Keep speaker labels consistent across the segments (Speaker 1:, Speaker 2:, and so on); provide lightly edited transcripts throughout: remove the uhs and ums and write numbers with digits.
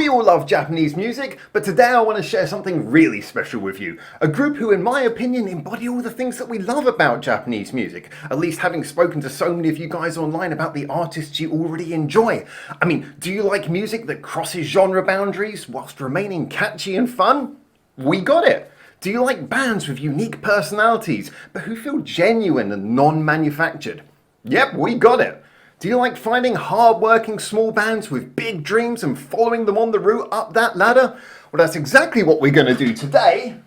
Speaker 1: We all love Japanese music, but today I want to share something really special with you. A group who, in my opinion, embody all the things that we love about Japanese music. At least having spoken to so many of you guys online about the artists you already enjoy. I mean, do you like music that crosses genre boundaries whilst remaining catchy and fun? We got it! Do you like bands with unique personalities, but who feel genuine and non-manufactured? Yep, we got it! Do you like finding hard-working small bands with big dreams and following them on the route up that ladder? Well, that's exactly what we're going to do today.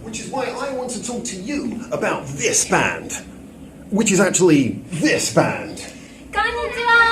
Speaker 1: Which is why I want to talk to you about this band. Which is actually this band.
Speaker 2: Konnichiwa!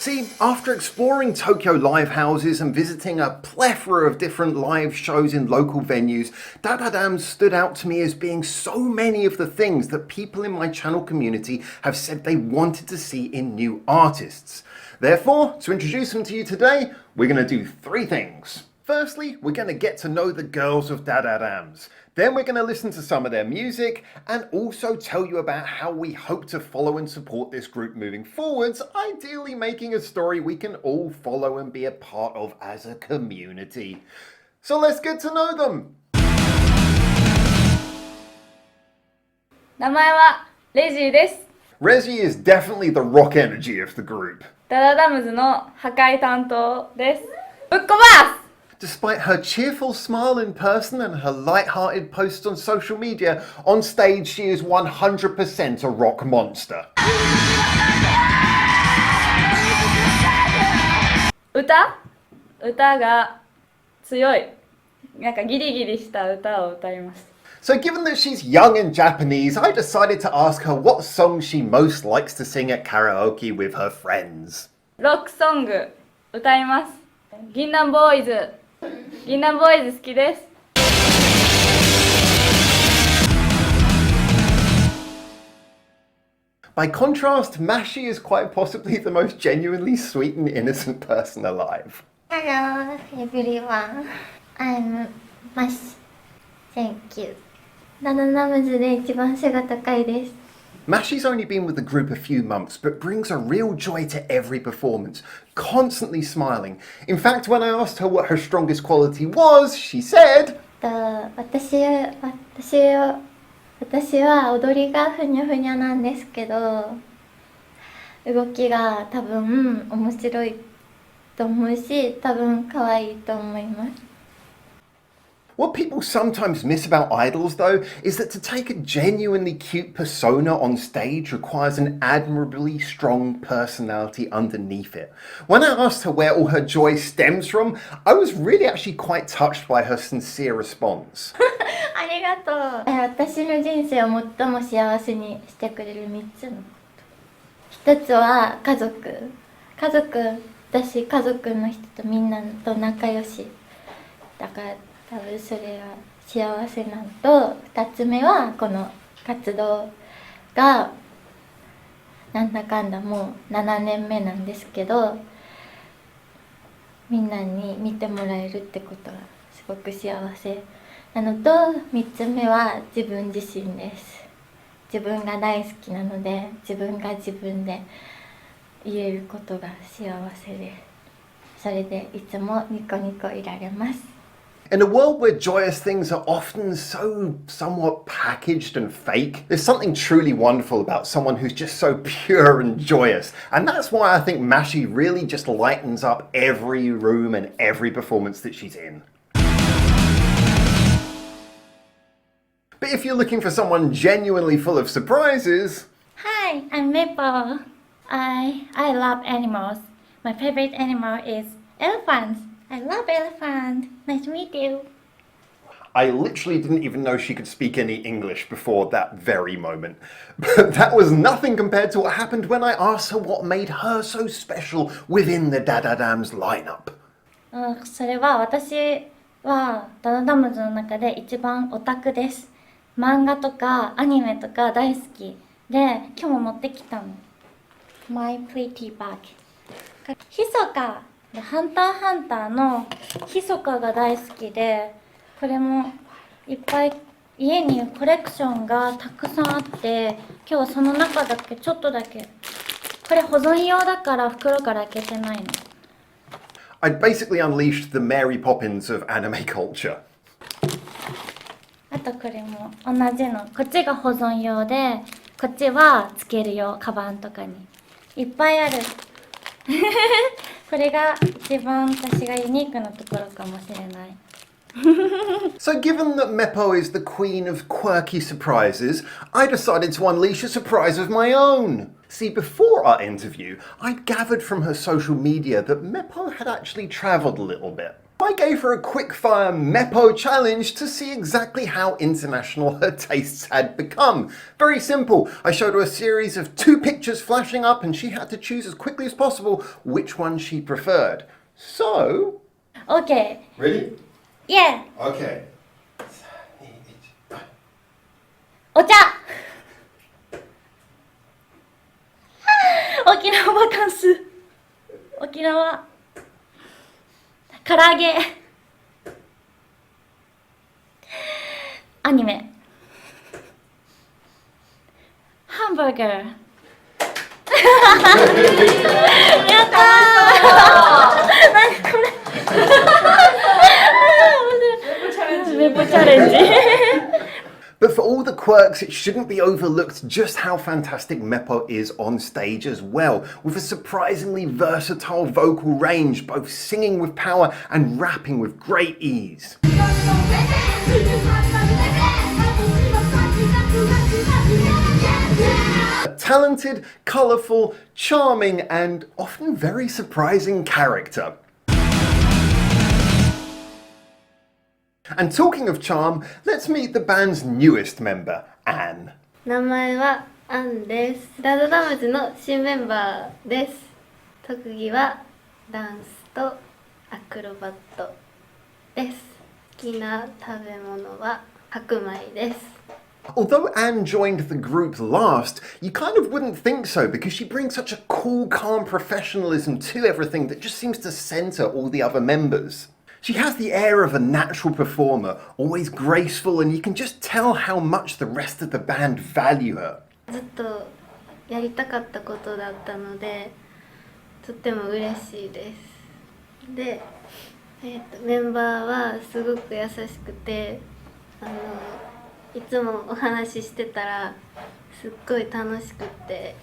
Speaker 1: See, after exploring Tokyo live houses and visiting a plethora of different live shows in local venues, DADADAMZ stood out to me as being so many of the things that people in my channel community have said they wanted to see in new artists. Therefore, to introduce them to you today, we're going to do three things. Firstly, we're going to get to know the girls of DADADAMZ. Then we're going to listen to some of their music and also tell you about how we hope to follow and support this group moving forwards, ideally making a story we can all follow and be a part of as a community. So let's get to know them!
Speaker 2: 名前はレジーです。
Speaker 1: REZY is definitely the rock energy of the group.
Speaker 2: ダダダムズの破壊担当です。ぶっこばす
Speaker 1: Despite her cheerful smile in person and her light-hearted posts on social media, on stage she is 100% a rock monster.
Speaker 2: 歌が強い。なんかギリギリした歌を歌います。
Speaker 1: So given that she's young and Japanese, I decided to ask her what song she most likes to sing at karaoke with her friends.
Speaker 2: ロックソング歌います。銀杏ボーイズ好きです。
Speaker 1: By contrast, MASHI is quite possibly the most genuinely sweet and innocent person alive.
Speaker 3: Hello everyone, I'm MASHI. Thank you. ダダダムズで一番背が高いです。
Speaker 1: MASHI's only been with the group a few months, but brings a real joy to every performance, constantly smiling. In fact, when I asked her what her strongest quality was, she said,
Speaker 3: 私は踊りがふにゃふにゃなんですけど、動きが多分面白いと思うし、多分可愛いと思います。
Speaker 1: What people sometimes miss about idols, though, is that to take a genuinely cute persona on stage requires an admirably strong personality underneath it. When I asked her where all her joy stems from, I was really actually quite touched by her sincere response.
Speaker 3: ありがとう。私の人生を最も幸せにしてくれる3つのこと。1つは家族。私家族の人とみんなと仲良し。だから多分それは幸せなのと、2つ目はこの活動がなんだかんだもう7年目なんですけど、みんなに見てもらえるってことはすごく幸せなのと、3つ目は自分自身です。自分が大好きなので、自分が自分で言えることが幸せで、それでいつもニコニコいられます。
Speaker 1: In a world where joyous things are often so somewhat packaged and fake, there's something truly wonderful about someone who's just so pure and joyous. And that's why I think MASHI really just lightens up every room and every performance that she's in. But if you're looking for someone genuinely full of surprises...
Speaker 3: Hi, I'm MEPO. I love animals. My favorite animal is elephants. I love elephant. Nice to meet you.
Speaker 1: I literally didn't even know she could speak any English before that very moment. But that was nothing compared to what happened when I asked her what made her so special within the DADADAMZ lineup.
Speaker 3: それは私はダダダムズの中で一番オタクです。漫画とかアニメとか大好きで、今日も持ってきたの。My pretty bag. ひそか。ハンターハンターのひそかが大好きで、これもいっぱい家にコレクションがたくさんあって、今日はその中だけちょっとだけ、これ保存用だから袋から開けてないの。
Speaker 1: I'd basically unleashed the Mary Poppins of anime culture.
Speaker 3: あとこれも同じの、こっちが保存用で、こっちはつける用、カバンとかにいっぱいある。これが一番私がユニークなところかもしれない。
Speaker 1: So given that MEPO is the queen of quirky surprises, I decided to unleash a surprise of my own. See, before our interview, I'd gathered from her social media that MEPO had actually travelled a little bit. I gave her a quick-fire MEPO challenge to see exactly how international her tastes had become. Very simple. I showed her a series of 2 pictures flashing up and she had to choose as quickly as possible which one she preferred. So...
Speaker 3: OK!
Speaker 1: Ready?
Speaker 3: Yeah!
Speaker 1: Okay.
Speaker 3: お茶沖縄バカンス、沖縄唐揚げ、アニメ、ハンバーガー。やったー。何これ。メポチャレンジ。
Speaker 1: But for all the quirks, it shouldn't be overlooked just how fantastic MEPO is on stage as well, with a surprisingly versatile vocal range, both singing with power and rapping with great ease. A talented, colourful, charming and often very surprising character. And talking of charm, let's meet the band's newest member, Anne.
Speaker 4: 名前はアンです。ダダダムズの新メンバーです。特技はダンスとアクロバットです。好きな食べ物は白米です。
Speaker 1: Although Anne joined the group last, you kind of wouldn't think so because she brings such a cool, calm professionalism to everything that just seems to centre all the other members. She has the air of a natural performer, always graceful, and you can just tell how much the rest of the band value her.
Speaker 4: ずっとやりたかったことだったので、とっても嬉しいです。で、メンバーはすごく優しくて、いつもお話ししてたらすっごい楽しくて、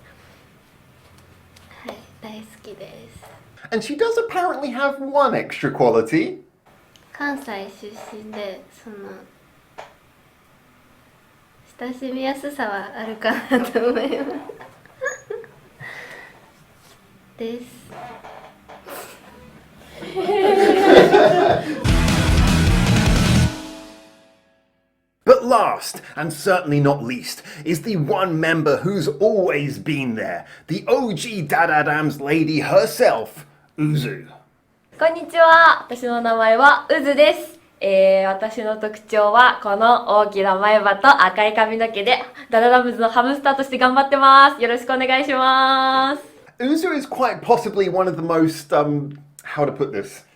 Speaker 4: はい、大好きです。
Speaker 1: And she does apparently have one extra quality.
Speaker 4: 関西出身で、親しみやすさはあるかなと思います。です。
Speaker 1: But last, and certainly not least, is the one member who's always been there, the OG DADADAMZ lady herself, Uzu.
Speaker 2: こんにちは。私の名前はうずです。私の特徴はこの大きな前歯と赤い髪の毛でダダダムズのハムスターとして頑張ってます。よろしくお願いします。
Speaker 1: Uzu is quite possibly one of the most, how to put this,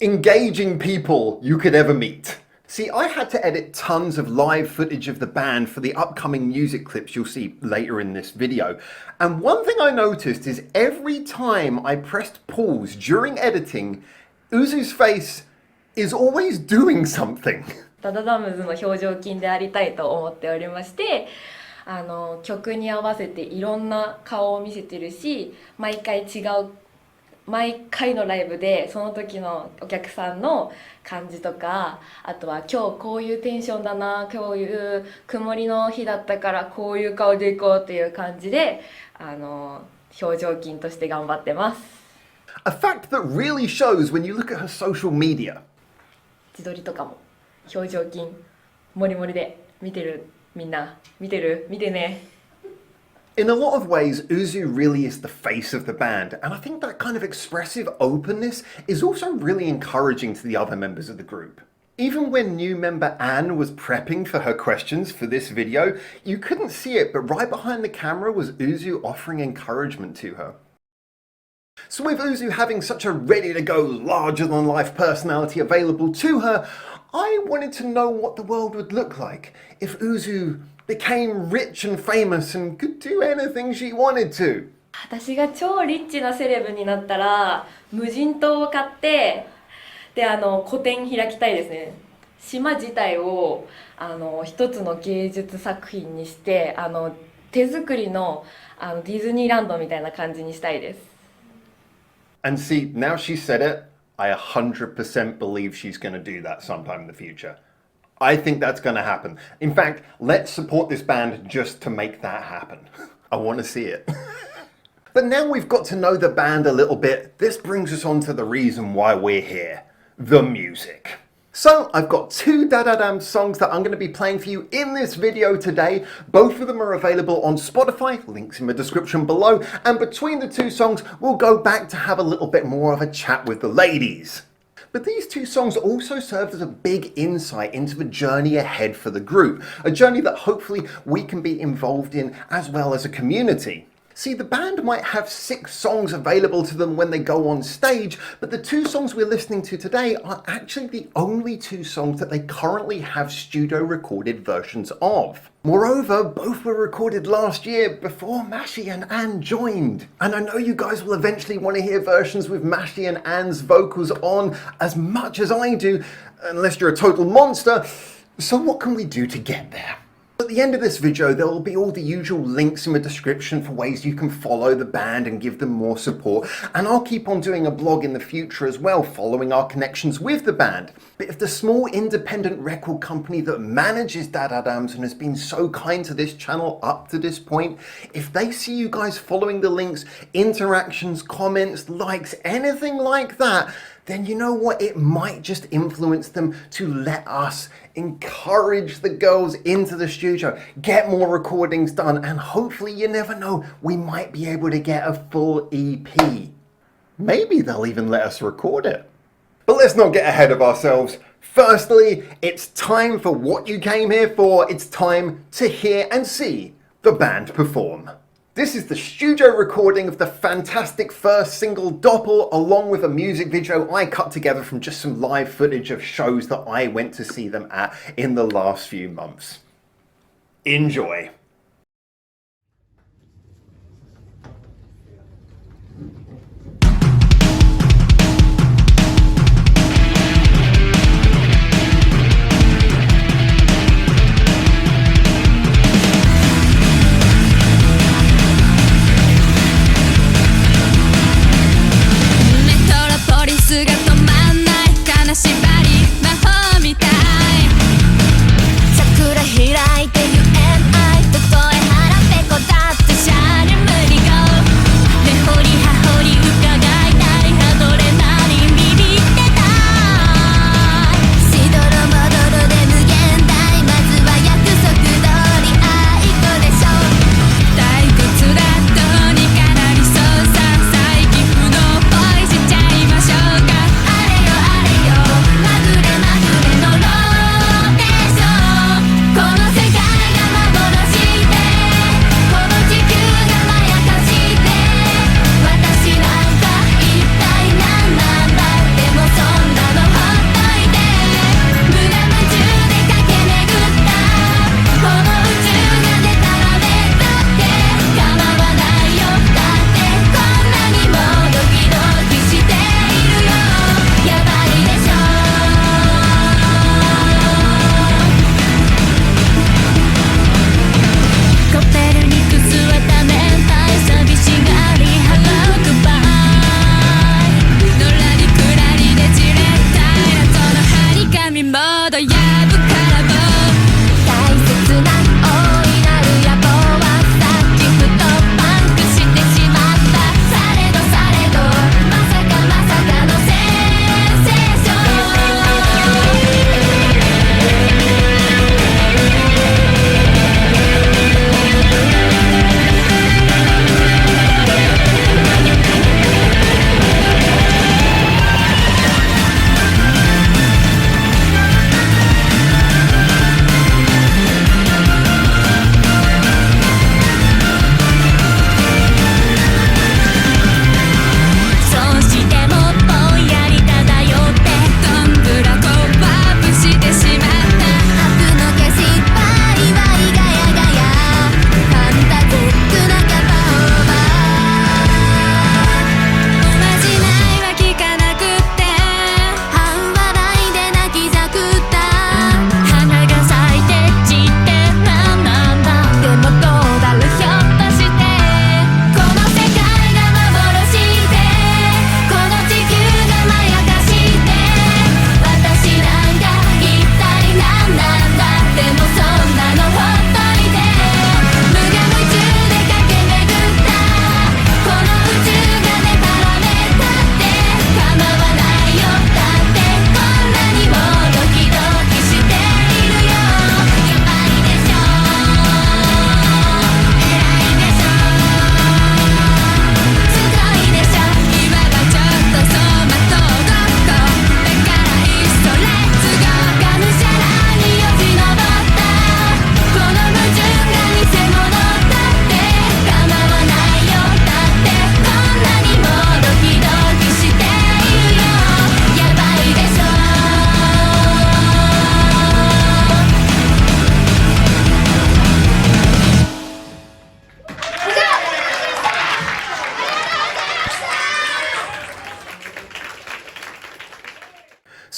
Speaker 1: engaging people you could ever meet. See, I had to edit tons of live footage of the band for the upcoming music clips you'll see later in this video. And one thing I noticed is every time I pressed pause during editing, Uzu's face is always doing something.
Speaker 2: ダダダムズの表情筋でありたいと思っておりまして、曲に合わせていろんな顔を見せてるし、毎回のライブでその時のお客さんの感じとか、あとは今日こういうテンションだな、今日いう曇りの日だったからこういう顔でいこうっていう感じで表情筋として頑張ってます。
Speaker 1: A fact that really shows when you look at her social media.
Speaker 2: 自撮りとかも表情筋モリモリで見てる、みんな見てる、見てね。
Speaker 1: In a lot of ways, Uzu really is the face of the band, and I think that kind of expressive openness is also really encouraging to the other members of the group. Even when new member Anne was prepping for her questions for this video, you couldn't see it, but right behind the camera was Uzu offering encouragement to her. So with Uzu having such a ready-to-go, larger-than-life personality available to her, I wanted to know what the world would look like if Uzu became rich and famous and could do anything she wanted to.
Speaker 2: 私が超リッチなセレブになったら無人島を買ってで個展開きたいですね。島自体を一つの芸術作品にして手作りのディズニーランドみたいな感じにしたいです。
Speaker 1: And see, now she said it, I 100% believe she's going to do that sometime in the future. I think that's going to happen. In fact, let's support this band just to make that happen. I want to see it. But now we've got to know the band a little bit, this brings us on to the reason why we're here. The music. So I've got two DADADAMZ songs that I'm going to be playing for you in this video today. Both of them are available on Spotify, links in the description below. And between the two songs, we'll go back to have a little bit more of a chat with the ladies. But these two songs also served as a big insight into the journey ahead for the group. A journey that hopefully we can be involved in as well as a community. See, the band might have 6 songs available to them when they go on stage, but the 2 songs we're listening to today are actually the only 2 songs that they currently have studio recorded versions of. Moreover, both were recorded last year before MASHI and Anne joined. And I know you guys will eventually want to hear versions with MASHI and Anne's vocals on as much as I do, unless you're a total monster. So what can we do to get there? At the end of this video, there will be all the usual links in the description for ways you can follow the band and give them more support. And I'll keep on doing a blog in the future as well, following our connections with the band. But if the small independent record company that manages DADADAMZ and has been so kind to this channel up to this point, if they see you guys following the links, interactions, comments, likes, anything like that, then you know what? It might just influence them to let us encourage the girls into the studio, get more recordings done, and hopefully, you never know, we might be able to get a full EP. Maybe they'll even let us record it. But let's not get ahead of ourselves. Firstly, it's time for what you came here for. It's time to hear and see the band perform. This is the studio recording of the fantastic first single, DOPPEL, along with a music video I cut together from just some live footage of shows that I went to see them at in the last few months. Enjoy.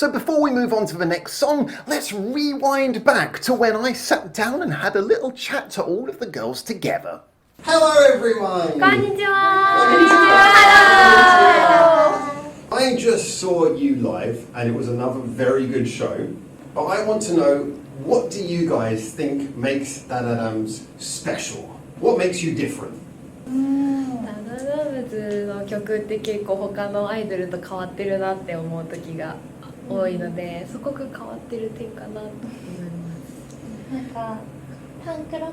Speaker 1: So before we move on to the next song, let's rewind back to when I sat down and had a little chat to all of the girls together.
Speaker 5: Hello everyone!
Speaker 2: こんにちは。
Speaker 5: I just saw you live and it was another very good show. But I want to know, what do you guys think makes DADADAMZ special? What makes you different?
Speaker 2: ダダダムズの曲って結構他のアイドルと変わってるなって思う時が多いので、そこが変わってる点かなと思います。
Speaker 3: なんかパンクロック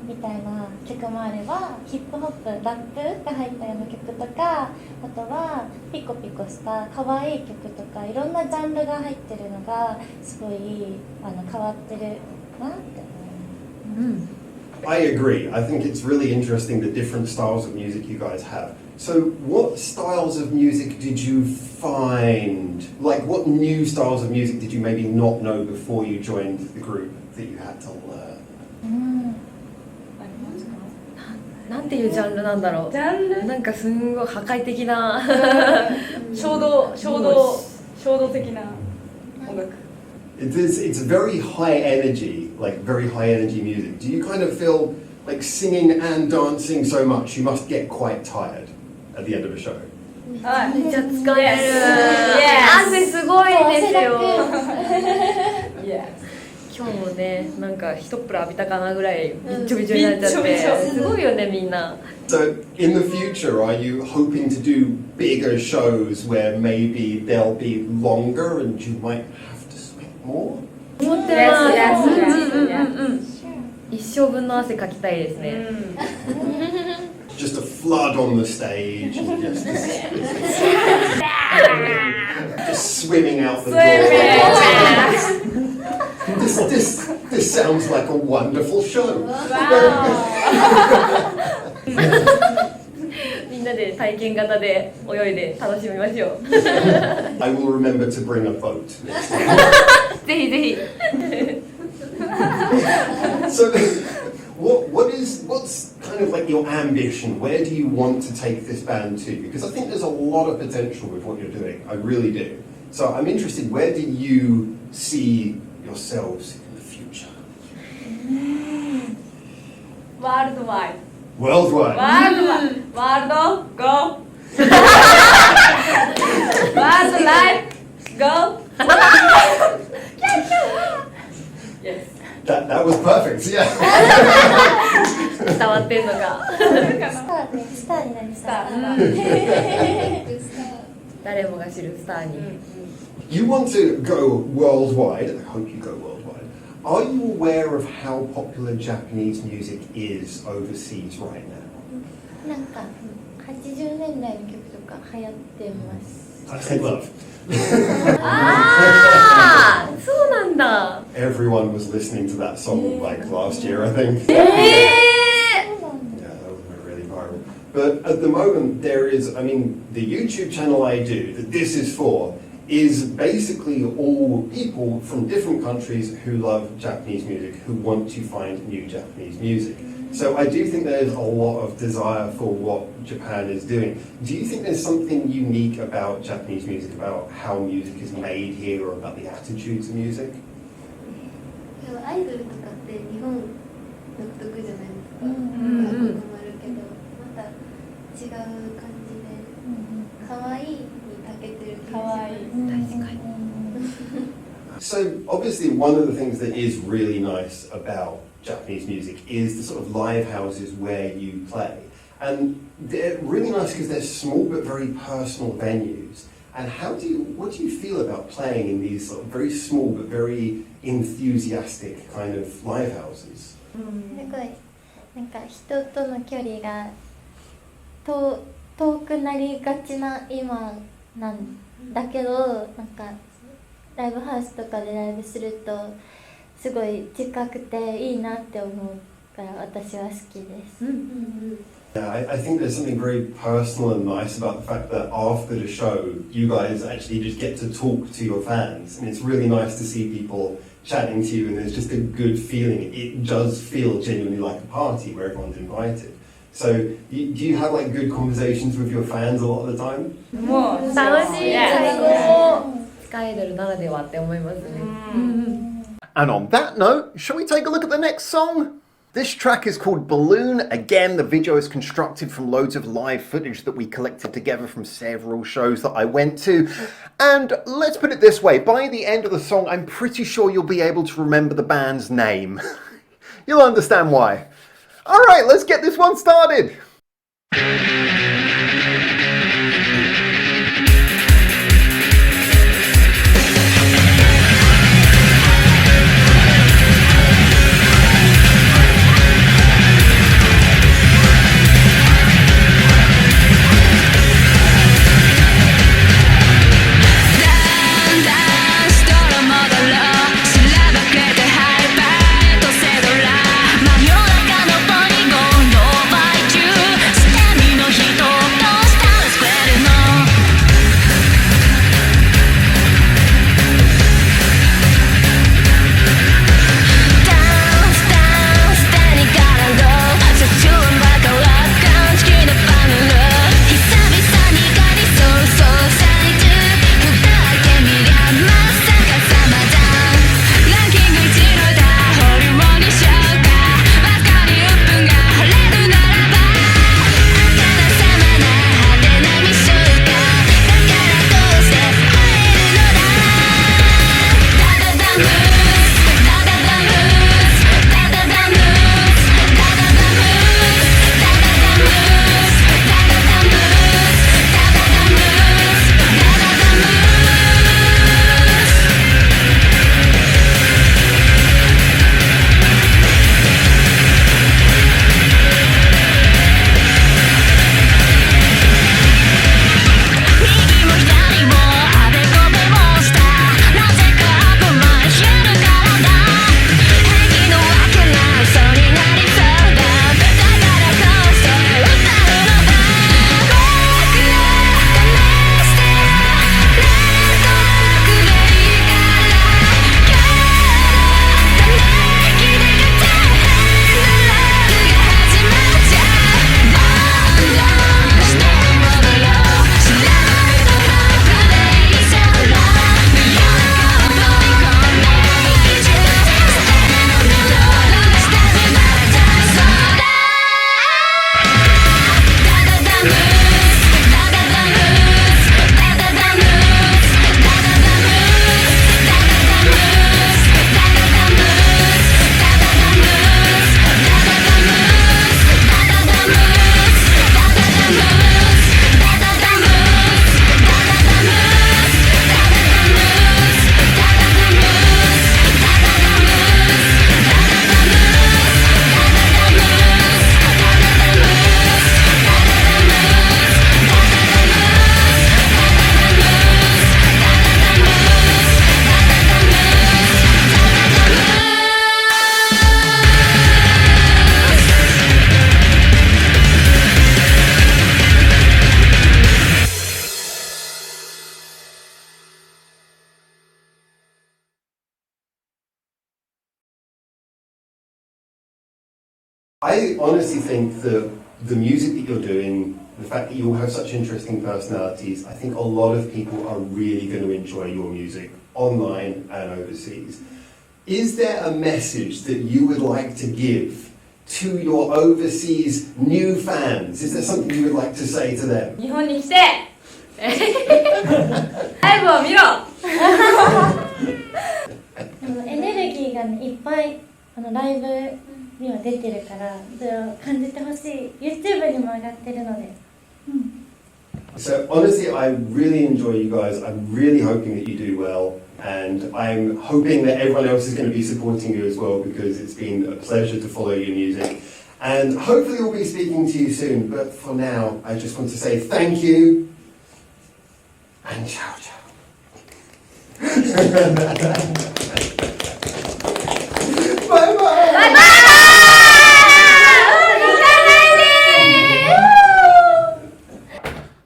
Speaker 3: みたいな曲もあれば、ヒップホップ、ラップが入ったような曲とか、あとはピコピコした可愛い曲とか、いろんなジャンルが入ってるのがすごい変わってるなって思います。
Speaker 5: I agree. I think it's really interesting the different styles of music you guys have. So what styles of music did you find? Like what new styles of music did you maybe not know before you joined the group that you had to learn?
Speaker 2: なんていうジャンルなんだろう。
Speaker 6: ジャンル
Speaker 2: なんかすんごい破壊的な
Speaker 6: 衝動的な音楽。
Speaker 5: It's very high energy, like very high energy music. Do you kind of feel like singing and dancing so much you must get quite tired at the end of a show?
Speaker 6: はい。
Speaker 2: めっちゃ疲れる。
Speaker 6: Yes.
Speaker 2: 汗すごいですよ。
Speaker 6: Yes.
Speaker 2: 今日もね、なんか一っ風呂浴びたかなぐらいびっちょびちょになっちゃって、すごいよねみんな。
Speaker 5: So in the future, are you hoping to do bigger shows where maybe they'll be longer and you might have to sweat more?
Speaker 2: 思ってます。一生分の汗かきたいですね。
Speaker 5: Just a flood on the stage and just swimming out the door. This sounds like a wonderful show.
Speaker 2: みんなで体験型で泳いで楽しみましょう。
Speaker 5: I will remember to bring a boat next time.
Speaker 2: ぜひぜひ。
Speaker 5: So, what's kind of like your ambition? Where do you want to take this band to? Because I think there's a lot of potential with what you're doing. I really do. So I'm interested. Where do you see yourselves in the future?
Speaker 6: ワールドワイド。
Speaker 5: Worldwide.
Speaker 6: ワールドワイド。ワールドゴー。ワールドライフゴー。Yes.
Speaker 5: That was perfect. Yeah.
Speaker 2: 伝わってんのか。
Speaker 3: スターになりたい。
Speaker 2: 誰もが知るスターに。
Speaker 5: You want to go worldwide. I hope you go worldwide. Are you aware of how popular Japanese music is overseas right now?
Speaker 3: なんか80年代の曲とか流行ってます。
Speaker 5: I love.
Speaker 2: ああ、そうなんだ。
Speaker 5: Everyone was listening to that song like last year, I think.
Speaker 3: そうなんだ。
Speaker 5: Yeah, that was really viral. But at the moment, there is, I mean, the YouTube channel I do, that this is for, is basically all people from different countries who love Japanese music, who want to find new Japanese music. So I do think there's a lot of desire for what Japan is doing. Do you think there's something unique about Japanese music, about how music is made here, or about the attitudes of music?
Speaker 4: でもアイドルとかって日本独特じゃないですか。
Speaker 3: うん
Speaker 4: 憧れるけど、また違う感じで可愛いに長けてる気がします。
Speaker 2: 確かに。
Speaker 5: So obviously one of the things that is really nice about Japanese music is the sort of live houses where you play. And they're really nice because they're small but very personal venues. And what do you feel about playing in these sort of very small but very enthusiastic kind of live houses?
Speaker 3: すごいなんか人との距離が遠くなりがちな今なんだけど、なんかライブハウスとかでライブするとすごい近くていいなって思うから私は好きです。
Speaker 5: Yeah, I think there's something very personal and nice about the fact that after the show, you guys actually just get to talk to your fans. And it's really nice to see people chatting to you, and there's just a good feeling. It does feel genuinely like a party where everyone's invited. So do you have like good conversations with your fans a lot of the time?
Speaker 6: もう
Speaker 2: 楽しい。
Speaker 6: Yes.
Speaker 2: 最高。地下アイドルならではって思いますね。
Speaker 1: And on that note, shall we take a look at the next song? This track is called Balloon. Again, the video is constructed from loads of live footage that we collected together from several shows that I went to. And let's put it this way, by the end of the song, I'm pretty sure you'll be able to remember the band's name. You'll understand why. All right, let's get this one started.
Speaker 5: I honestly think that the music that you're doing, the fact that you all have such interesting personalities, I think a lot of people are really going to enjoy your music online and overseas. Is there a message that you would like to give to your overseas new fans? Is there something you would like to say to them?
Speaker 6: 日本に来てライブを見ろ
Speaker 3: エネルギーがねいっぱいライブには出てるからそれを感じてほしい YouTube にも上がってるので、
Speaker 5: So honestly, I really enjoy you guys. I'm really hoping that you do well, and I'm hoping that everyone else is going to be supporting you as well, because it's been a pleasure to follow your music. And hopefully we'll be speaking to you soon, but for now, I just want to say thank you, and ciao ciao. Bye bye!
Speaker 6: Bye bye!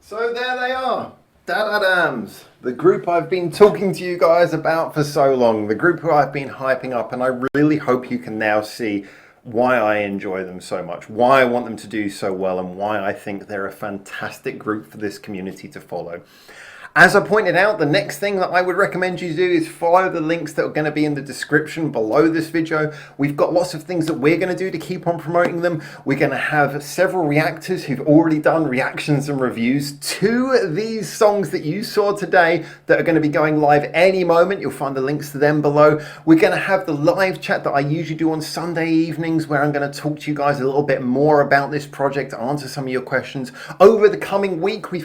Speaker 1: So there they are, DADADAMZ, the group I've been talking to you guys about for so long, the group who I've been hyping up, and I really hope you can now see why I enjoy them so much, why I want them to do so well, and why I think they're a fantastic group for this community to follow. As I pointed out, the next thing that I would recommend you do is follow the links that are going to be in the description below this video. We've got lots of things that we're going to do to keep on promoting them. We're going to have several reactors who've already done reactions and reviews to these songs that you saw today that are going to be going live any moment. You'll find the links to them below. We're going to have the live chat that I usually do on Sunday evenings, where I'm going to talk to you guys a little bit more about this project, answer some of your questions. Over the coming week, we've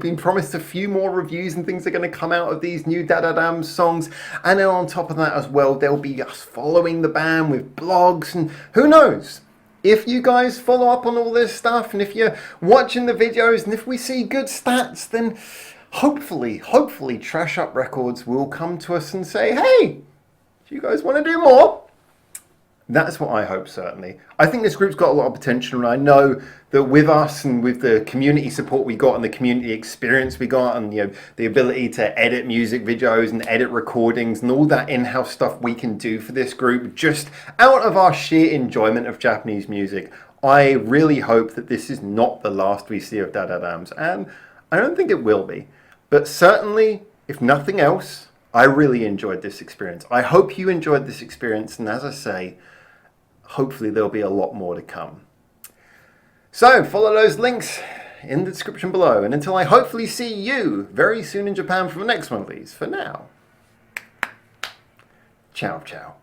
Speaker 1: been promised a few more reviews and things are going to come out of these new DADADAMZ songs, and then on top of that as well, there'll be us following the band with blogs, and who knows, if you guys follow up on all this stuff and if you're watching the videos and if we see good stats, then hopefully Trash Up Records will come to us and say, hey, do you guys want to do more? That's what I hope, certainly. I think this group's got a lot of potential, and I know that with us and with the community support we got and the community experience we got and the ability to edit music videos and edit recordings and all that in-house stuff we can do for this group just out of our sheer enjoyment of Japanese music, I really hope that this is not the last we see of DADADAMZ, and I don't think it will be. But certainly, if nothing else, I really enjoyed this experience. I hope you enjoyed this experience, and as I say, hopefully there'll be a lot more to come. So follow those links in the description below, and until I hopefully see you very soon in Japan for the next one of these, for now, ciao ciao.